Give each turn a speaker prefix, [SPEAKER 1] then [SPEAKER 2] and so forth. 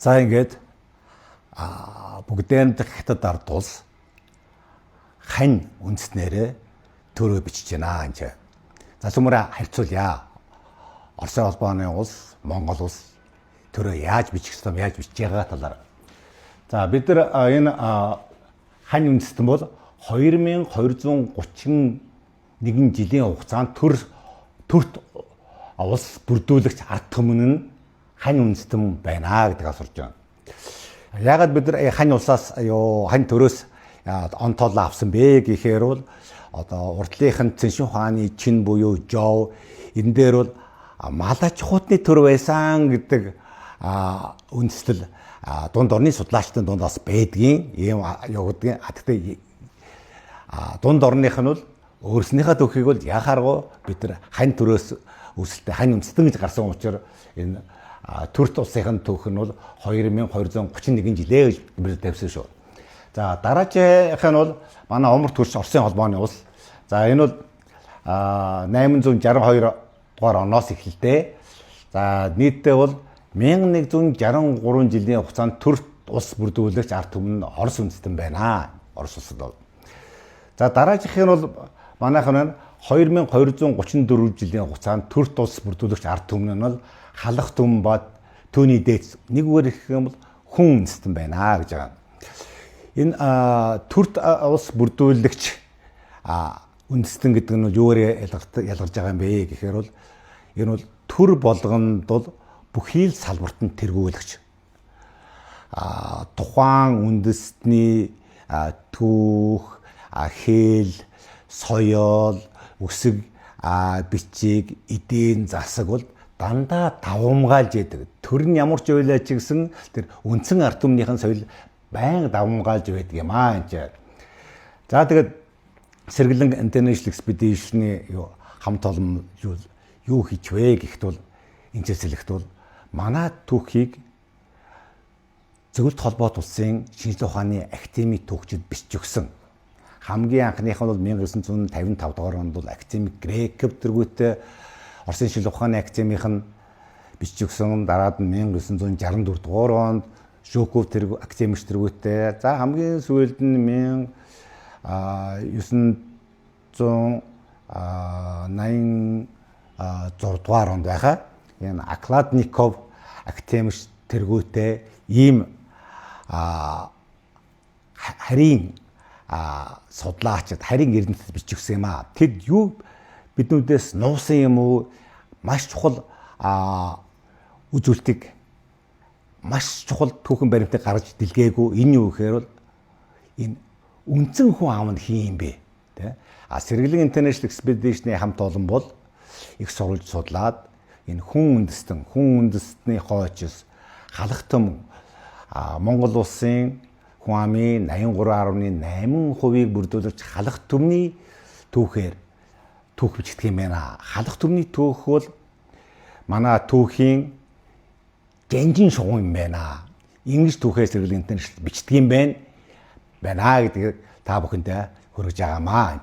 [SPEAKER 1] За ингээд бүгдээнд хятад ард улс хань үндэснээрээ төрөө бичиж байна энэ. За сүмрэ харьцуулъя. Оросын холбооны улс, Монгол улс төрөө яаж бичих ёстой, яаж бичиж байгаа талаар. За бид нар энэ хань үндэстэн бол 2231 жилийн хугацаанд төрт улс бүрдүүлэгч ард түмэн нь хань үндэстэн байна гэдгийг сурж байна. Яагаад бид нар хань улсаас хань төрөөс онтоолоо авсан бэ гэхээр бол одоо урдлынхын Цэншин ухааны чин буюу Жов энэ дээр бол малач хутны төр байсан гэдэг үндэслэл дунд орны судлаачдын дундаас байдгийн ийм юу гэдгийг гэхдээ дунд орных нь бол өөрснийхөө төвхийг бол яхааргүй бид нар хань төрөөс үүсэлтэй хань үндэстэн гэж гарсан учраас энэ төрт улсынхын түүх нь бол 2231 жилээ гэж бид тавьсан шүү. За дараачих нь бол манай Умар төрш Оросын холбооны улс. За энэ бол 862 дугаар оноос эхэлдэг. За нийтдээ бол 1163 жилийн хугацаанд төрт улс бүрдүүлэгч ард түмэн Орос үндэстэн байна. Орос улсад бол. За дараачих нь бол манайхан 2234 жилийн хугацаанд төрт улс бүрдүүлэгч ард түмэн нь бол халах түмэн бод түүний дээд нэггээр их юм бол хүн үндэстэн байна гэж байгаа. Энэ төрт улс бүрдүүлэгч үндэстэн гэдэг нь юугаар ялгарч байгаа юм бэ гэхээр бол энэ бол төр болгонд бол бүхий л салбартанд тэргүүлэгч тухайн үндэстний түүх, хэл, соёл, үсэг, бичиг, эдийн засаг бол дандаа давамгаалж яадаг. Төр нь ямар ч байлаа ч гэсэн тэр үндсэн ард түмнийхэн соёл байнга давамгаалж байдаг юм энэ. За тэгээд Сэргэлэн International Expedition-ы хамт олон юу хийж вэ гэхэд бол энэ зэслэгт бол манай түүхийг Зөвлөлт холбоот улсын шинжлэх ухааны академик түүхчид бичиж өгсөн. Хамгийн анхных нь бол 1955 дугаар онд бол академик Греков тэргүүтээ Оросын шинжлэх ухааны академийн бичиж өгсөн. Дараад нь 1964 дугаар онд Жуков тэргүү академич тэргүүтээ. За хамгийн сүүлд нь 1986 дугаар онд байхаа энэ Акладников академич тэргүүтээ ийм харийн судлаачид харийн эрдэнэтэд бичиж өгсөн юм аа. Тэд юу биднүүдээс нуусан юм уу? Маш чухал үзүүлэлтийг маш чухал түүхэн баримтыг гаргаж дэлгээгүй. Энэ юу гэхээр бол энэ үндсэн хүн аав нь хин юм бэ? Тэ? Сэргэлэн International Expedition-ы хамт олон бол их сурвалж судлаад энэ хүн үндэстний хойчос халах түмэн Монгол улсын хүн амын 83.8%-ийг бүрдүүлж халах түмний түүхээр түүх бичдэг юм байна. Халах түмний түүх бол манай түүхийн гэнжин шугам юм байна. Ингэж түүхээс Сэргэлэн International бичдэг юм байна гэдгийг та бүхэндээ хүргэж байгаамаа.